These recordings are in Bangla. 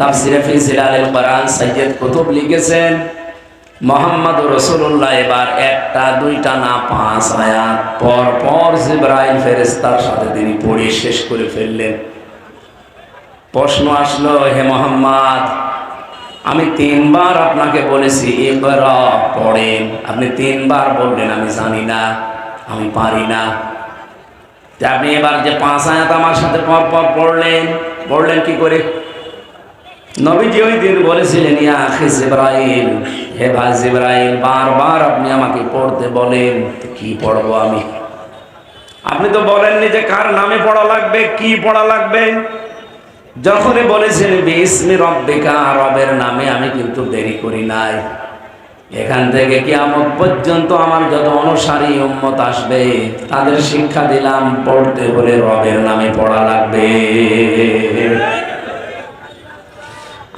তাফসিরে ফি জিলালিল কোরআন সাইয়্যিদ কুতুব লিখেছেন, মুহাম্মদুর রাসূলুল্লাহ এবার একটা দুইটা না 5 আয়াত পর পর জিবরাইল ফেরেশতার সাথে তিনি পড়ে শেষ করে ফেললেন। প্রশ্ন আসলো, হে মুহাম্মদ, আমি 3 বার আপনাকে বলেছি ইকরা পড়েন, আপনি 3 বার বললেন আমি জানি না, আমি পারি না। আপনি এবার যে 5 আয়াত আমার সাথে পর পর পড়লেন কি করে? নবীজি ওই দিন বলেছিলেন, ইয়া আখি জিবরাইল, হে ভাই জিবরাইল, বারবার আপনি আমাকে পড়তে বলেন, কি পড়বো আমি? আপনি তো বলেননি যে কার নামে পড়া লাগবে, কি পড়া লাগবে। যখনই বলেছেন বিসমি রব্বিকা, রবের নামে, আমি কিন্তু দেরি করি নাই। এখান থেকে কিয়ামত পর্যন্ত আমার যত অনুসারী উম্মত আসবে তাদের শিক্ষা দিলাম, পড়তে হলে রবের নামে পড়া লাগবে।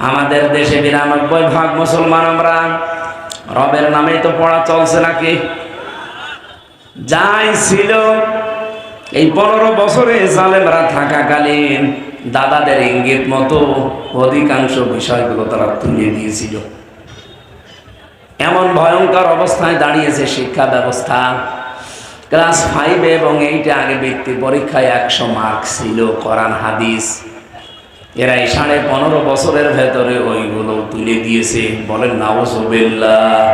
আমাদের দেশে 92% মুসলমান আমরা, রবের নামেই তো পড়া চলছে নাকি? যাই ছিল এই 15 বছরে জালেমরা থাকাকালীন দাদাদের ইঙ্গিত মতো অধিকাংশ বিষয়গুলো তারা তুলে দিয়েছিল। এমন ভয়ঙ্কর অবস্থায় দাঁড়িয়েছে শিক্ষা ব্যবস্থা। ক্লাস 5 এবং 8 আগে বৃত্তি পরীক্ষায় 100 মার্ক ছিল কোরআন হাদিস। এরা এই 15.5 বছরের ভেতরে ওইগুলো তুলে দিয়েছে। বলেন নাউজুবিল্লাহ।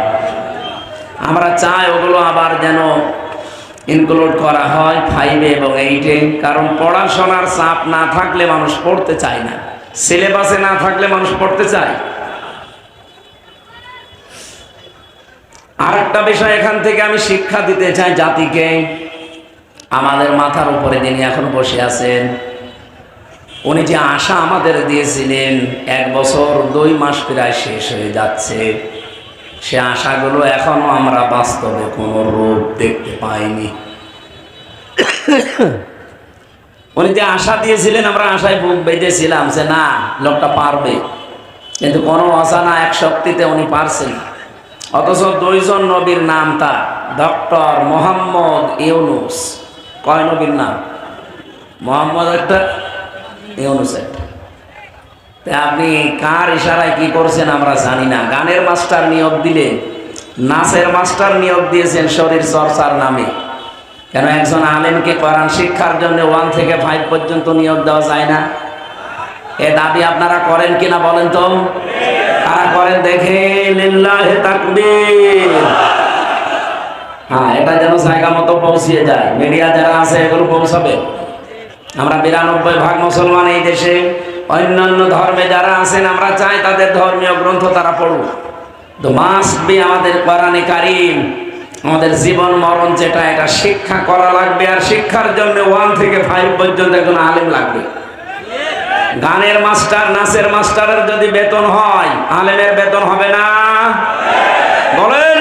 আমরা চাই ওগুলো আবার যেন ইনক্লুড করা হয় 5 এবং 8-এ, কারণ পড়াশোনার চাপ না থাকলে মানুষ পড়তে চায় না, সিলেবাসে না থাকলে মানুষ পড়তে চায়। আর একটা বিষয় এখান থেকে আমি শিক্ষা দিতে চাই জাতিকে। আমাদের মাথার উপরে যিনি এখন বসে আছেন, উনি যে আশা আমাদের দিয়েছিলেন 1 বছর 2 মাস প্রায় শেষ হয়ে যাচ্ছে, সে আশাগুলো এখনো আমরা বাস্তবে কোনো রূপ দেখতে পাইনি। উনি যে আশা দিয়েছিলেন, আমরা আশায় বুক বেঁধেছিলাম যে না, লোকটা পারবে, কিন্তু কোনো অজানা এক শক্তিতে উনি পারছেন। অথচ 2 জন নবীর নাম তার, ডক্টর মোহাম্মদ ইউনুস। কয় নবীর নাম? মোহাম্মদ একটা, ইউনুস একটা। আপনি কার ইশারায় কি করছেন আমরা জানি না। গানের মাস্টার নিয়োগ দিলেন, নাচের মাস্টার নিয়োগ দিয়েছেন শরীর চর্চার নামে। কেন একজন আলেমকে কোরআন শিক্ষার জন্য 1 থেকে 5 পর্যন্ত নিয়োগ দেওয়া যায় না? এ দাবি আপনারা করেন কিনা বলেন তো? কারা করেন দেখে? লিল্লাহি তাকবীর। হ্যাঁ, এটা যেন জায়গা মতো পৌঁছিয়ে যায়, মিডিয়া যারা আছে এগুলো পৌঁছাবে। আমরা 92% মুসলমান এই দেশে। অন্যান্য ধর্মে যারা আছেন আমরা চাই তাদের ধর্মীয় গ্রন্থ তারা পড়ুক। তো মাস্ট বি আমাদের কোরআনে কারীম, আমাদের জীবন মরণ যেটা, এটা শিক্ষা করা লাগবে। আর শিক্ষার জন্য 1 থেকে 5 পর্যন্ত একজন আলেম লাগবে। গানের মাস্টার, নাচের মাস্টারের যদি বেতন হয়, আলেমের বেতন হবে না? বলেন।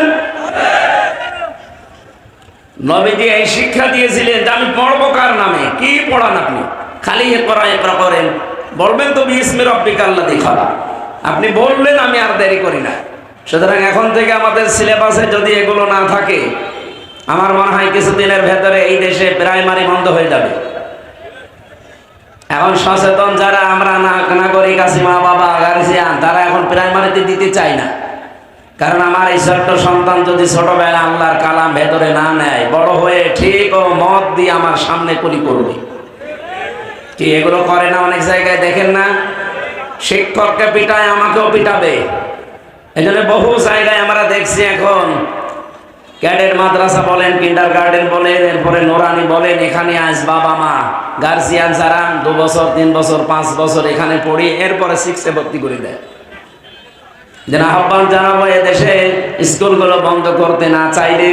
নবীজি এই শিক্ষা দিয়েছিলেন যে আমি পড়বো কার নামে? কি পড়ান আপনি? খালি একরা করেন, বলবেন তো বিসমি রব্বিকাল্লাযী খালাক। আপনি বললেন, আমি আর দেরি করি না। সুতরাং এখন থেকে আমাদের সিলেবাসে যদি এগুলো না থাকে, আমার মনে হয় কিছুদিনের ভেতরে এই দেশে প্রাইমারি বন্ধ হয়ে যাবে। এখন সচেতন যারা আমরা নাগরিক আছি, মা বাবা গার্জিয়ান, তারা এখন প্রাইমারিতে দিতে চায় না। কারণ আমার এই ছোট্ট সন্তান যদি ছোটবেলায় আল্লাহর কালাম ভেতরে না নেয়, বড় হয়ে ঠিক ও মত দিয়ে আমার সামনে কলি করবে। কি এগুলো করে না? অনেক জায়গায় দেখেন না, শিক্ষককে পিটায়, আমাকেও পিটাবে। এই জন্য বহু জায়গায় আমরা দেখছি এখন ক্যাডেট মাদ্রাসা বলেন, কিন্ডার গার্ডেন বলেন, এরপরে নোরানি বলেন, এখানে আজ বাবা মা গার্জিয়ান যারা 2 বছর 3 বছর 5 বছর এখানে পড়ি, এরপরে 6-এ ভর্তি করে দেয়। যেন আহ্বান জানাবো, এদেশে স্কুলগুলো বন্ধ করতে না চাইলে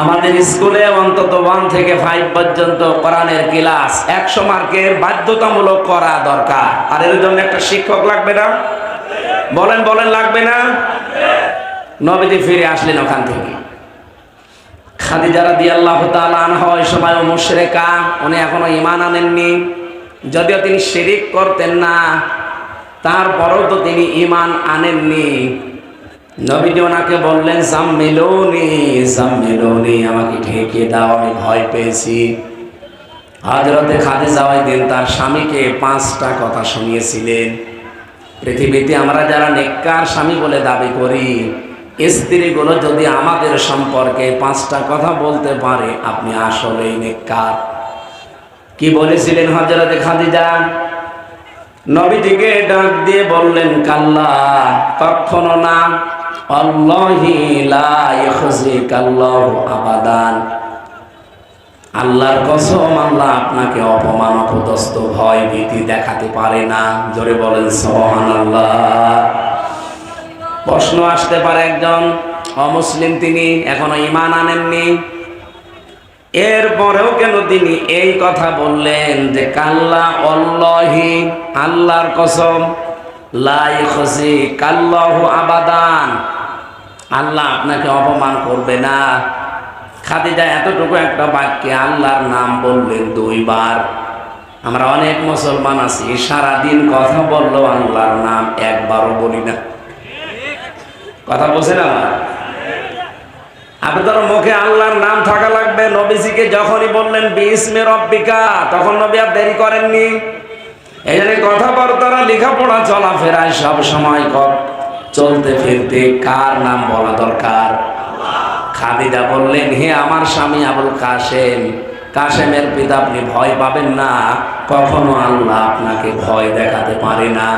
আমাদের স্কুলে অন্তত 1 থেকে 5 পর্যন্ত কোরআনের ক্লাস 100 মার্কের বাধ্যতামূলক করা দরকার। আর এর জন্য একটা শিক্ষক লাগবে না? বলেন বলেন, লাগবে না? নবীজি ফিরে আসলেন ওখান থেকে। খাদিজা রাদিয়াল্লাহু তাআলা আনহা ওই সময় মুশরিকা, উনি এখনো ঈমান আনেননি। যদিও তিনি শিরিক করতেন না, তারপরেও তো তিনি ঈমান আনেননি। নবীজি ওনাকে বললেন, জাম্মিলুনি জাম্মিলুনি, আমাকে ঢেকে দাও, আমি ভয় পেয়েছি। হযরতে খাদিজা ওই দিন তার স্বামীকে 5টা কথা শুনিয়েছিলেন। পৃথিবীতে আমরা যারা নেককার স্বামী বলে দাবি করি, স্ত্রীগুলো যদি আমাদের সম্পর্কে 5টা কথা বলতে পারে, আপনি আসলেই নেককার। কি বলেছিলেন হযরত খাদিজা? নবীজিকে ডাক দিয়ে বললেন, কাল্লা, কখনো না, আল্লাহি লা ইখজিকাল্লাহু আবাদান, আল্লাহর কসম, আল্লাহ আপনাকে অপমান, অপদস্থ, ভয় ভীতি দেখাতে পারে না। জোরে বলেন সুবহানাল্লাহ। প্রশ্ন আসতে পারে, একজন অমুসলিম, তিনি এখনো ঈমান আনেননি, এরপরেও কেন তিনি এই কথা বললেন যে কাল্লা আল্লাহি, আল্লাহর কসম, লা ইখজিকাল্লাহু আবাদান, আল্লাহ আপনাকে অপমান করবে না। খাদিজা এতটুকু একটা বাক্যে আল্লাহর নাম বললেন 2 বার। আমরা অনেক মুসলমান আছি, সারাদিন কথা বললো আল্লাহর নাম একবারও বলি না। কথা বলছেন আমার? আপনাদের মুখে আল্লাহর নাম থাকা লাগবে। নবীজিকে যখনই বললেন বিসমি রব্বিকা, তখন নবী আর দেরি করেননি। এই জন্য কথাবার্তা, লেখাপড়া, চলাফেরায় সব সময় চলতে ফিরতে কার নাম বলা দরকার? খাদিজা বললেন, হে আমার স্বামী আবুল কাসেম, কাসেমের পিতা, আপনি ভয় পাবেন না, কখনো আল্লাহ আপনাকে ভয় দেখাতে পারে না।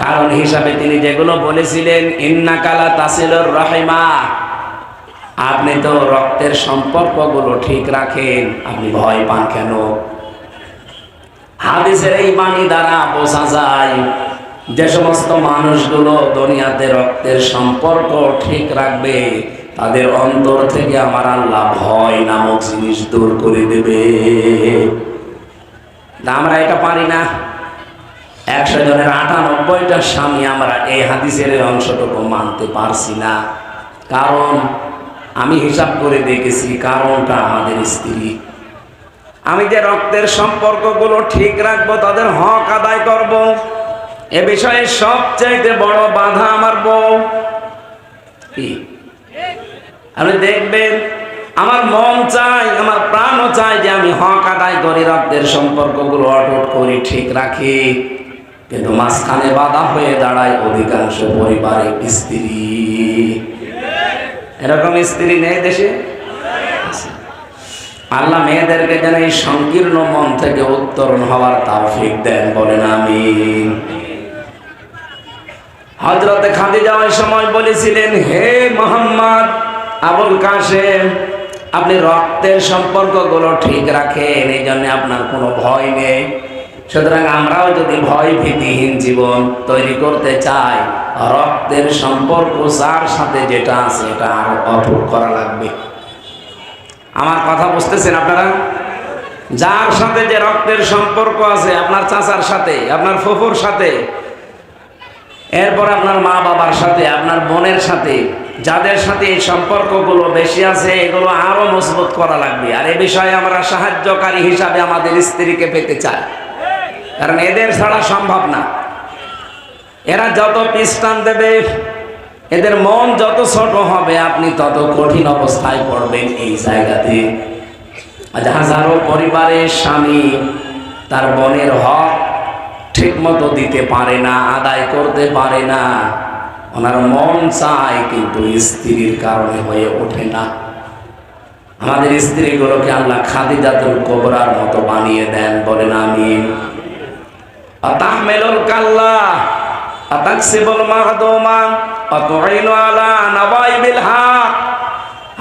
কারণ হিসাবে তিনি যেগুলো বলেছিলেন, ইন্নাকা লা তাসিলুর রাহিমা, আপনি তো রক্তের সম্পর্কগুলো ঠিক রাখেন, আপনি ভয় পান কেন? হাদিসের এই বাণী দ্বারা বোঝা যায় যে সমস্ত মানুষগুলো দুনিয়াতে রক্তের সম্পর্ক ঠিক রাখবে, তাদের অন্তর থেকে আমার আল্লাহ ভয় নামক জিনিস দূর করে দেবে। আমরা এটা পারি না। 100 জনের 98টা স্বামী আমরা এই হাদিসের অংশটুকু মানতে পারছি না। কারণ আমি হিসাব করে দেখেছি, কারণটা আমাদের স্ত্রী। আমি যে রক্তের সম্পর্কগুলো ঠিক রাখবো, তাদের হক আদায় করব, এ বিষয়ে সবচাইতে বড় বাধা আমার বউ। কি আপনি দেখবেন, আমার মন চাই, আমার প্রাণও চাই যে আমি হক আদায় করি, রক্তের সম্পর্কগুলো অটুট করি, ঠিক রাখি, কিন্তু মাঝখানে বাধা হয়ে দাঁড়ায় অধিকাংশ পরিবারে স্ত্রী। এরকম স্ত্রী নেই দেশে? আল্লাহ মেয়েদেরকে যেন এই সংকীর্ণ মন থেকে উত্তরণ হওয়ার তৌফিক দেন, বলেন আমিন। হযরতে খাদিজা ওই সময় বলেছিলেন, হে মুহাম্মদ আবুল কাসেম, আপনি রক্তের সম্পর্কগুলো ঠিক রাখেন, এই জন্য আপনার কোনো ভয় নেই। সুতরাং আমরাও যদি ভয় ভীতিহীন জীবন তৈরি করতে চাই, রক্তের সম্পর্ক যার সাথে যেটা আছে এটা আরো অটুট করা লাগবে। আমার কথা বুঝতেছেন আপনারা? যার সাথে যে রক্তের সম্পর্ক আছে, আপনার চাচার সাথে, আপনার ফুফুর সাথে, এরপর আপনার মা বাবার সাথে, আপনার বোনের সাথে, যাদের সাথে এই সম্পর্কগুলো বেশি আছে, এগুলো আরো মজবুত করা লাগবে। আর এ বিষয়ে আমরা সাহায্যকারী হিসাবে আমাদের স্ত্রীকে পেতে চাই, কারণ এদের ছাড়া সম্ভব না। এরা যত পিস্টান দেবে, এদের মন যত ছোট হবে, আপনি তত কঠিন অবস্থায় পড়বেন এই জায়গাতে। আজ হাজারো পরিবারের স্বামী তার বোনের হক ঠিক মতো দিতে পারে না, আদায় করতে পারে না। ওনার মন চায়, কিন্তু স্ত্রীর কারণে হয়ে ওঠে না। আমাদের স্ত্রীগুলোকে আল্লাহ খাদিজাতুল কুবরার মতো বানিয়ে দেন, বলেন আমিন। আতাহমিলুল কাল্লা, আতাকসিবুল মাহদুমা, আতুইনু আলা নাওয়াইবিল হক।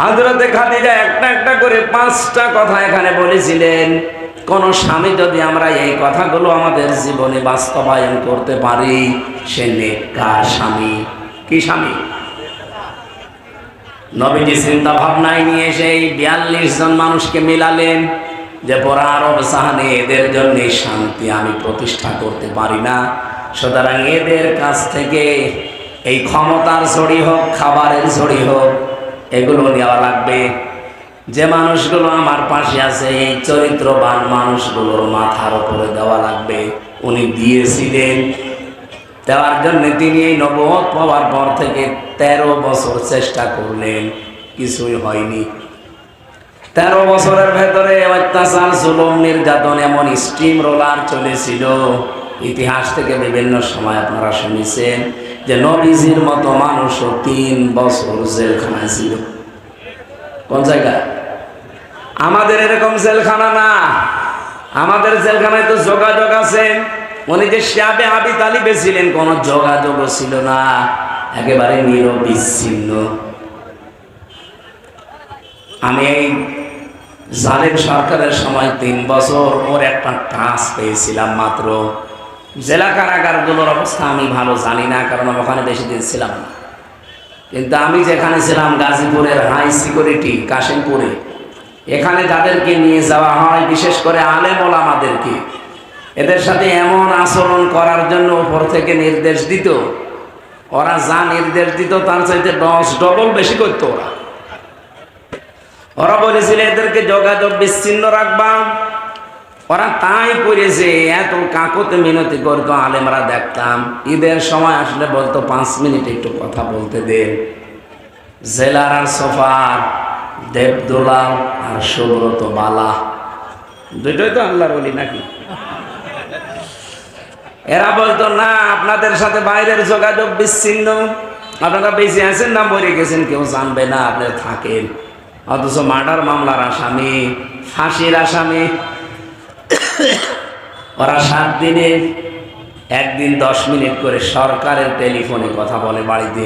হযরতে খাদিজা একটা একটা করে 5টা কথা এখানে বলেছিলেন। কোন স্বামী যদি আমরা এই কথাগুলো আমাদের জীবনে বাস্তবায়ন করতে পারি, সে নেককার স্বামী। কি স্বামী? নবীজি চিন্তা ভাবনায় নিয়ে সেই 42 জন মানুষকে মিলালেন যে পুরা আরব জাহানে এদের জন্য শান্তি আমি প্রতিষ্ঠা করতে পারি না, সুতরাং এদের কাছ থেকে এই ক্ষমতার ঝড়ি হোক, খাবারের ঝড়ি হোক, এগুলো নেওয়া লাগবে। যে মানুষগুলো আমার পাশে আছে, এই চরিত্রবান মানুষগুলোর মাথার উপরে দেওয়া লাগবে। উনি দিয়েছিলেন। দেওয়ার জন্য তিনি এই নবুয়ত পাওয়ার পর থেকে 13 বছর চেষ্টা করলেন, কিছুই হয়নি। 13 বছরের ভেতরে অত্যাচার, জুলুম, নির্যাতন, এমন স্টিম রোলার চলেছিল, ইতিহাস থেকে বিভিন্ন সময় আপনারা শুনেছেন যে নবীজির মতো মানুষও 3 বছর জেলখানায় ছিল। কোন জায়গায়? আমাদের এরকম জেলখানা না, আমাদের জেলখানায় তো যোগাযোগ আছে। উনি যে শিয়াবে আবি তালিবে ছিলেন, কোন যোগাযোগ ছিল না, একেবারে নিরবিচ্ছিন্ন। আমি এই জালেম সরকারের সময় 3 বছর ওর একটা টাচ পেয়েছিলাম মাত্র। জেলা কারাগারগুলোর অবস্থা আমি ভালো জানি না, কারণ ওখানে বেশি দিন ছিলাম না। কিন্তু আমি যেখানে ছিলাম গাজীপুরের হাই সিকিউরিটি কাশিমপুরে, এখানে যাদেরকে নিয়ে যাওয়া হয়, বিশেষ করে আলেম ওলামাদেরকে, এদের সাথে এমন আচরণ করার জন্য উপর থেকে নির্দেশ দিত। ওরা যা নির্দেশ দিত তার চাইতে 10 ডবল বেশি করতো। ওরা বলেছিল এদেরকে যোগাযোগ বিচ্ছিন্ন রাখবা। ওরা তাই করেছে। এত কাকতে মিনতি করতো আলেমরা, দেখতাম ঈদের সময় আসলে বলতো 5 মিনিট একটু কথা বলতে দেন। জেলার আর সোফার, দেবদোলাল আর সুব্রত বালা, দুটোই তো আল্লাহর ওলি নাকি? এরা বলতো না, আপনাদের সাথে বাইরের যোগাযোগ বিচ্ছিন্ন, আপনারা বেঁচে আছেন না মরে গেছেন কেউ জানবে না, আপনি থাকেন। অথচ মার্ডার মামলার আসামি, ফাঁসির আসামি, ওরা 7 দিনে একদিন 10 মিনিট করে সরকারের টেলিফোনে কথা বলে বাড়িতে।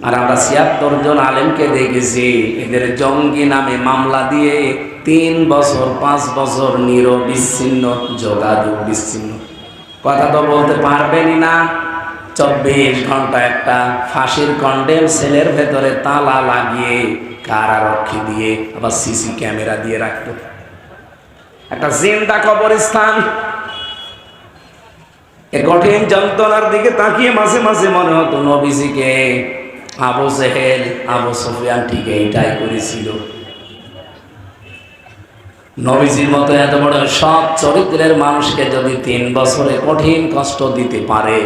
আর আমরা 76 জন আলেমকে দেখেছি এদের জঙ্গি নামে মামলা দিয়ে 3 বছর 5 বছর নিরবিচ্ছিন্ন যোগাযোগ বিচ্ছিন্ন। কথা তো বলতে পারবেনই না। 24 ঘন্টা একটা ফাঁসির কন্ডেম সেলের ভেতরে তালা লাগিয়ে কারারক্ষী দিয়ে আবার সিসি ক্যামেরা দিয়ে রাখতো। একটা জিন্দা কবরস্থান। এ কঠিন যন্ত্রণার দিকে তাকিয়ে মাঝে মাঝে মনে হতো নবীজিকে আবু জেহেল, আবু সুফিয়ান ঠিক এইটাই করেছিল। নবীজির মতো এত বড় সৎ চরিত্রের মানুষকে যদি 3 বছরে কঠিন কষ্ট দিতে পারে,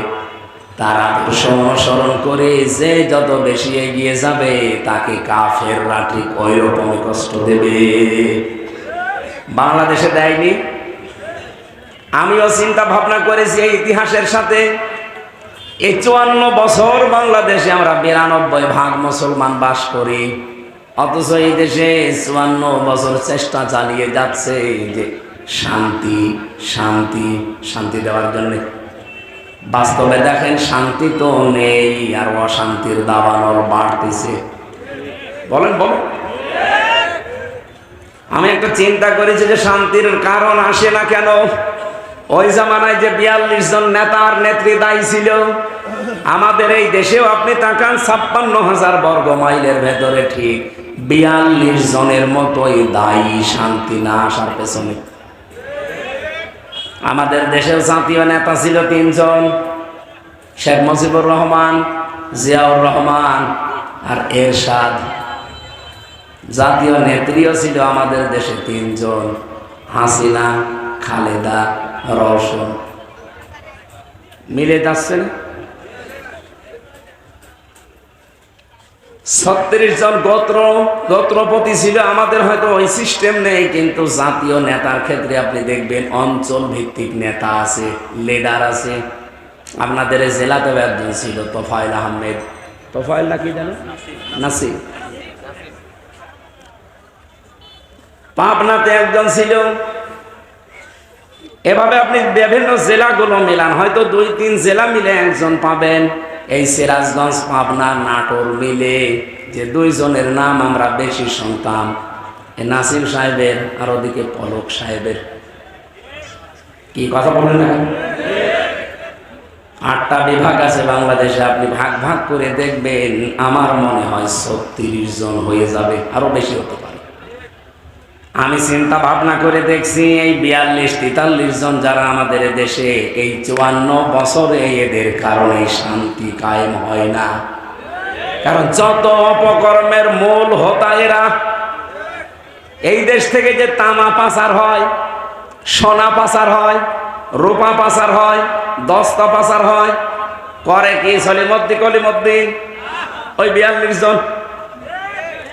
তার আদর্শ অনুসরণ করে যে যত বেশি এগিয়ে যাবে তাকে কাফেররা ঠিক ওই রকমই কষ্ট দেবে। বাংলাদেশে দেয়নি। আমিও চিন্তা ভাবনা করেছি এই ইতিহাসের সাথে। এই 54 বছর বাংলাদেশে আমরা 92% মুসলমান বাস করি, অথচ এই দেশে 54 বছর চেষ্টা চালিয়ে যাচ্ছে যে শান্তি শান্তি শান্তি দেওয়ার জন্য। বাস্তবে দেখেন শান্তি তো নেই, আর অশান্তির দাবানল বাড়তেছে। বলেন বলেন। আমি একটা চিন্তা করেছি যে শান্তির কারণ আসে না কেন। ওই জামানায় যে 42 জন নেতার নেত্রী দায়ী ছিল, আমাদের এই দেশেও আপনি তাকান 56,000 বর্গ মাইলের ভেতরে ঠিক 42 জনের মতোই দায়ী শান্তি না আসার পেছনে। আমাদের দেশেও জাতীয় নেতা ছিল 3 জন, শেখ মুজিবুর রহমান, জিয়াউর রহমান আর এরশাদ। জাতীয় নেত্রীও ছিল আমাদের দেশে 3 জন, হাসিনা, খালেদা, রওশন। মিলে যাচ্ছে না? 36 জন গোত্রপতি ছিল আমাদের। হয়তো ওই সিস্টেম নেই, কিন্তু জাতীয় নেতার ক্ষেত্রে আপনি দেখবেন অঞ্চল ভিত্তিক নেতা আছে, লিডার আছে। আপনাদের জেলাতে একজন ছিল তোফায়েল আহমেদ, তোফায়েল নাকি জানো, নাসির। পাবনাতে একজন ছিল। এভাবে আপনি বিভিন্ন জেলাগুলো মিলান, হয়তো 2-3 জেলা মিলে একজন পাবেন। এই সিরাজগঞ্জ, পাবনা, নাটোর মিলে যে 2 জনের নাম আমরা বেশি শুনতাম, এই নাসিম সাহেবের আর ওদিকে পলক সাহেবের। কি কথা বলেন না? 8টা বিভাগ আছে বাংলাদেশে, আপনি ভাগ ভাগ করে দেখবেন, আমার মনে হয় 36 জন হয়ে যাবে, আরো বেশি হতে পারে। আমি চিন্তা ভাবনা করে দেখছি এই 42-43 জন যারা আমাদের দেশে, এই 54 বছরে এদের কারণে শান্তি কায়েম হয় না। কারণ যত অপকর্মের মূল হোতা এরা। এই দেশ থেকে যে তামা পাচার হয়, সোনা পাচার হয়, রূপা পাচার হয়, দস্তা পাচার হয়, করে কি সলিমদ্দি কলিমদ্দি? ওই 42 জন।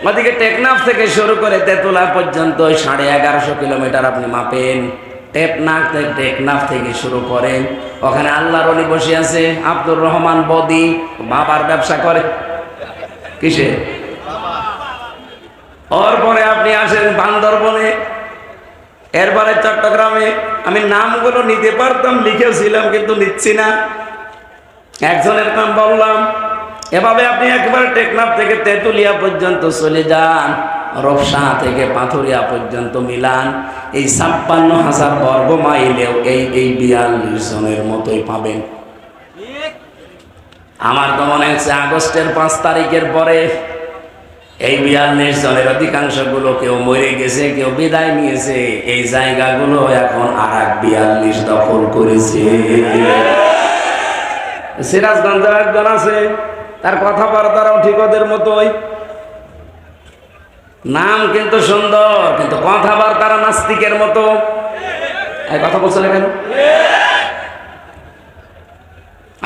ওদিকে টেকনাফ থেকে শুরু করে তেতুলা পর্যন্ত 1150 কিলোমিটার আপনি মাপেন, টেকনাফ থেকে শুরু করে ওখানে আল্লাহর ওলি বসে আছে আব্দুর রহমান বদি, বাবার ব্যবসা করে কিসে। ওর পরে আপনি আসেন বান্দরবনে, এরপরে চট্টগ্রামে। আমি নামগুলো নিতে পারতাম, লিখেছিলাম কিন্তু নিচ্ছি না, একজনের নাম বললাম। এভাবে আপনি একবার টেকনাফ থেকে তেঁতুলিয়া পর্যন্ত চলে যান, রূপসা থেকে পাথুরিয়া পর্যন্ত মিলান, এই 56,000 বর্গ মাইলেও এই 42 জনের মতোই পাবেন। আমার তো মনে হচ্ছে আগস্টের 5 তারিখের পরে এই 42 জনের অধিকাংশ গুলো কেউ মরে গেছে, কেউ বিদায় নিয়েছে। এই জায়গাগুলো এখন আর 42 দখল করেছে। সিরাজগঞ্জের একজন আছে, তার কথাবার্তারাও ঠিক ওদের মতোই, নাম কিন্তু সুন্দর, কিন্তু কথাবার্তারা নাস্তিকের মতো। এই কথা বলছেন কেন?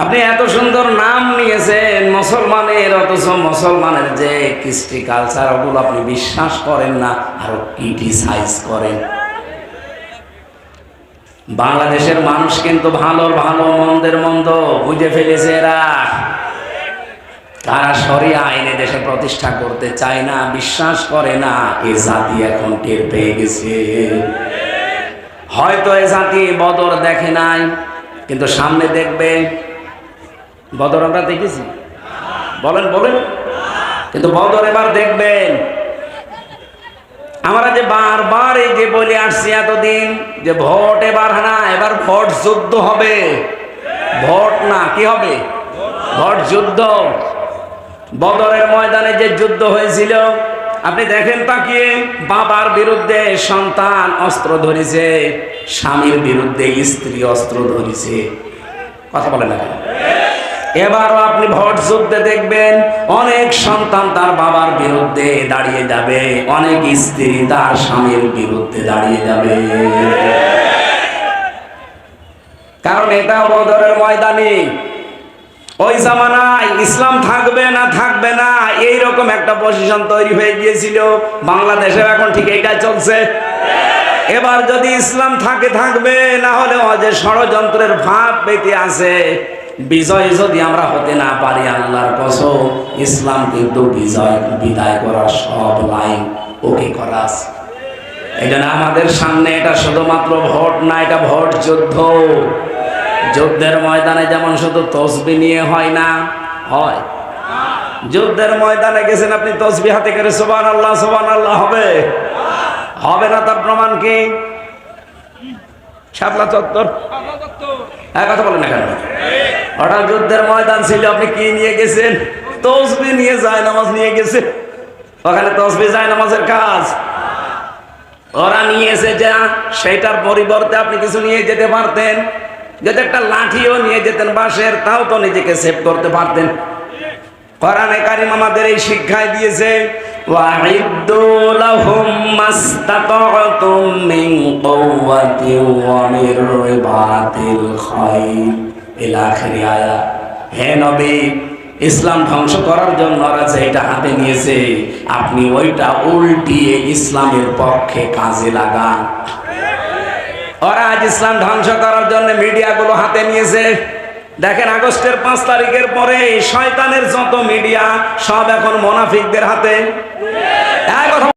আপনি এত সুন্দর নাম নিয়েছেন মুসলমানের, অথচ মুসলমানের যে কৃষ্টি কালচার ওগুলো আপনি বিশ্বাস করেন না, আরো ক্রিটিসাইজ করেন। বাংলাদেশের মানুষ কিন্তু ভালো ভালো মন্দের মন্দ বুঝে ফেলেছে এরা। তারা শরিয়া আইনে দেশে প্রতিষ্ঠা করতে চায় না, বিশ্বাস করে না। এ জাতি এখন টের পেয়ে গেছে। হয়তো এ জাতি বদর দেখে নাই, কিন্তু সামনে দেখবে। বদর আমরা দেখেছি, বলেন বলেন, কিন্তু বদর এবার দেখবেন। আমরা যে বারবার এই যে বলে আসছি এতদিন যে ভোট এবার না, এবার ভোট যুদ্ধ হবে। ভোট না, কি হবে? ভোট যুদ্ধ। বদরের ময়দানে যে যুদ্ধ হয়েছিল আপনি দেখেন তাকিয়ে, বাবার বিরুদ্ধে সন্তান অস্ত্র ধরেছে, স্বামীর বিরুদ্ধে স্ত্রী অস্ত্র ধরেছে। কথা বলেন না? এবারও আপনি ভোট যুদ্ধে দেখবেন অনেক সন্তান তার বাবার বিরুদ্ধে দাঁড়িয়ে যাবে, অনেক স্ত্রী তার স্বামীর বিরুদ্ধে দাঁড়িয়ে যাবে। কারণ এটা বদরের ময়দানে। ওই জামানায় ইসলাম থাকবে না থাকবে না এইরকম একটা পজিশন তৈরি হয়ে গিয়েছিল। বাংলাদেশেও এখন ঠিক এইটাই চলছে। এবার যদি ইসলাম থাকে থাকবে, না হলে যে ষড়যন্ত্রের ভাব পেতে আছে। বিজয় যদি আমরা হতে না পারি, আল্লাহর কসম ইসলাম কিন্তু বিদায় করার সব লাইন ওকে করা আছে। এই জন্য আমাদের সামনে এটা শুধুমাত্র ভোট না, এটা ভোট যুদ্ধ। যুদ্ধের ময়দানে যেমন শুধু তসবিহ নিয়ে হয় না, হয় যুদ্ধের ময়দানে গেছেন আপনি তসবিহ হাতে করে সুবহানাল্লাহ সুবহানাল্লাহ হবে? হবে না। তার প্রমাণ কি? শাপলা চত্বর। হ্যাঁ, কথা বলেন না কেন? ওটা যুদ্ধের ময়দান ছিল। আপনি কি নিয়ে গেছেন? তসবিহ নিয়ে, জায়নামাজ নিয়ে গেছে। ওখানে তসবিহ জায়নামাজের কাজ। ওরা নিয়েছে যা, সেটার পরিবর্তে আপনি কিছু নিয়ে যেতে পারতেন। যদি একটা লাঠিও নিয়ে যেতেন বাঁশের, তাও তো নিজেকে সেভ করতে পারতেন। কোরআনে কারীম আমাদের এই শিক্ষায় দিয়েছে, ওয়াইদ্দু লাহুম মাসতাতা'তুম মিন কুওয়াতিন ওয়া মির রিবাতিল খাইল ইলা আখির আয়াত। হে নবী, ইসলাম ধ্বংস করার জন্য ওরা যেটা হাতে নিয়েছে, আপনি ওইটা উল্টিয়ে ইসলামের পক্ষে কাজে লাগান। ওরা আজ ইসলাম ধ্বংস করার জন্য মিডিয়াগুলো হাতে নিয়েছে। দেখেন আগস্টের 5 তারিখের পরে শয়তানের যত মিডিয়া সব এখন মুনাফিকদের হাতে।